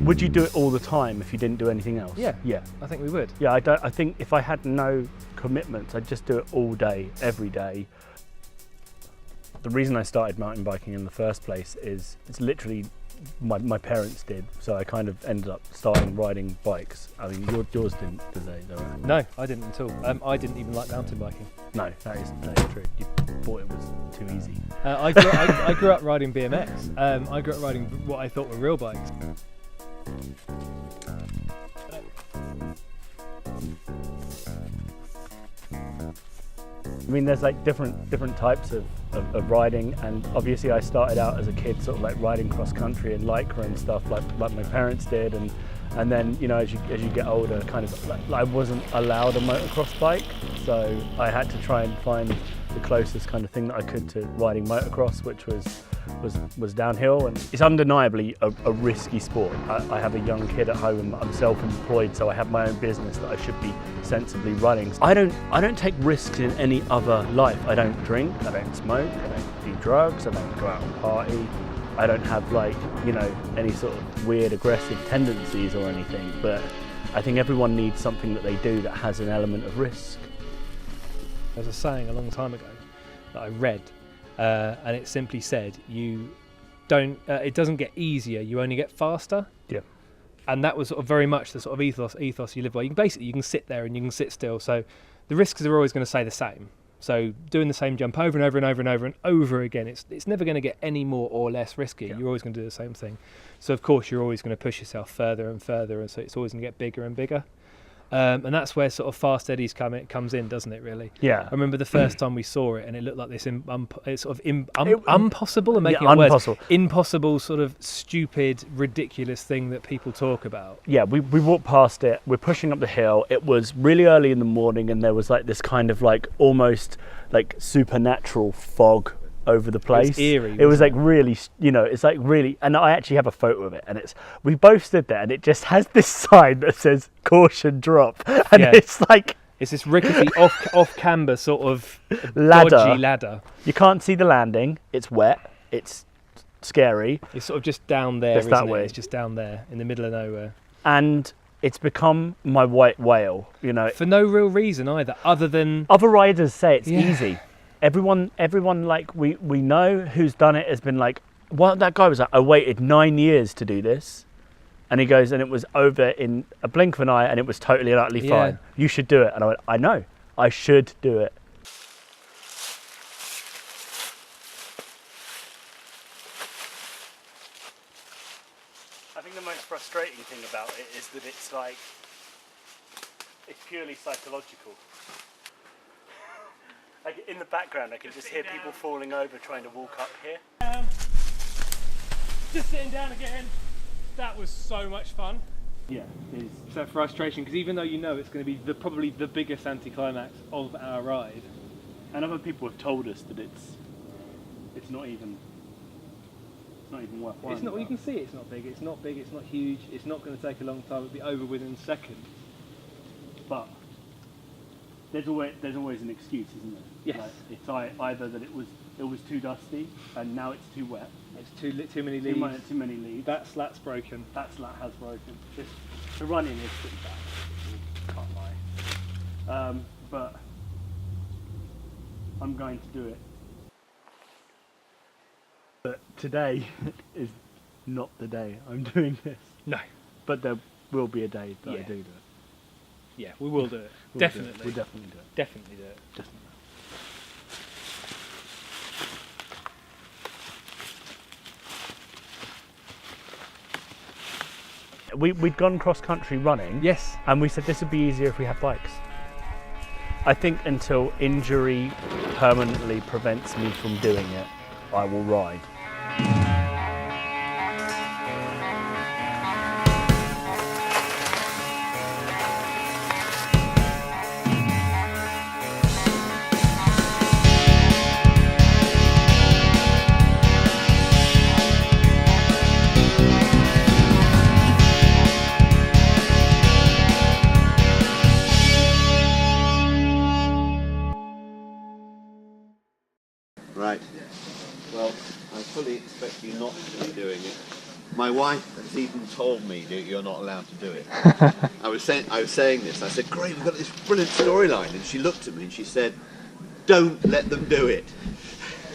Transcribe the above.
Would you do it all the time if you didn't do anything else? Yeah. Yeah. I think we would. Yeah, I think if I had no commitments, I'd just do it all day, every day. The reason I started mountain biking in the first place is it's literally my parents did, so I kind of ended up starting riding bikes. I mean, yours didn't, did they? No, I didn't at all. I didn't even like mountain biking. No, that is true. You thought it was too easy. I grew up riding BMX. I grew up riding what I thought were real bikes. I mean, there's like different types of riding, and obviously I started out as a kid sort of like riding cross country and lycra and stuff like my parents did, and then, you know, as you get older, kind of like, I wasn't allowed a motocross bike, so I had to try and find the closest kind of thing that I could to riding motocross, which was downhill. And it's undeniably a risky sport. I have a young kid at home. I'm self-employed, so I have my own business that I should be sensibly running. I don't take risks in any other life. I don't drink, I don't smoke, I don't do drugs, I don't go out and party. I don't have, like, you know, any sort of weird aggressive tendencies or anything, but I think everyone needs something that they do that has an element of risk. There's a saying a long time ago that I read, and it simply said, it doesn't get easier, you only get faster. Yeah. And that was sort of very much the sort of ethos you live by. You can sit there and you can sit still, so the risks are always going to stay the same. So doing the same jump over and over and over and over and over again, it's never going to get any more or less risky. Yeah. You're always going to do the same thing. So of course you're always going to push yourself further and further, and so it's always going to get bigger and bigger. And that's where sort of fast Eddies comes in, doesn't it, really? Yeah. I remember the first time we saw it, and it looked like this impossible, and making it worse. Impossible, sort of stupid, ridiculous thing that people talk about. Yeah, we walked past it, we're pushing up the hill, it was really early in the morning, and there was like this kind of like almost like supernatural fog over the place. It was eerie. It was like really, you know, it's like really, and I actually have a photo of it, and we both stood there, and it just has this sign that says caution drop, and it's like, it's this rickety off camber sort of dodgy ladder. You can't see the landing, it's wet, it's scary. It's sort of just down there, it's that way. It's just down there in the middle of nowhere. And it's become my white whale, you know. For no real reason either, other than... Other riders say it's easy. Everyone like we know who's done it has been like, well, that guy was like, I waited 9 years to do this, and he goes, and it was over in a blink of an eye, and it was totally and utterly fine. You should do it. And I went, I know, I should do it. I think the most frustrating thing about it is that it's like, it's purely psychological. Like in the background, I can just hear people falling over trying to walk up here. Just sitting down again. That was so much fun. Yeah, it is. It's that frustration, because even though you know it's going to be probably the biggest anticlimax of our ride, and other people have told us that it's not even worth while. It's not. You can see it's not big. It's not big. It's not huge. It's not going to take a long time. It'll be over within seconds. But there's always an excuse, isn't there? Yes. Like, it's either that it was too dusty and now it's too wet. It's too many leaves. Too many leaves. That slat's broken. That slat has broken. The running is pretty bad. Can't lie. But I'm going to do it. But today is not the day I'm doing this. No. But there will be a day that I do it. Yeah, we will do it. We'll definitely. We'll definitely do it. Definitely do it. Definitely. We'd gone cross-country running. Yes. And we said this would be easier if we had bikes. I think until injury permanently prevents me from doing it, I will ride. Right. Well, I fully expect you not to be doing it. My wife has even told me that you're not allowed to do it. I was saying this. I said, "Great, we've got this brilliant storyline," and she looked at me and she said, "Don't let them do it."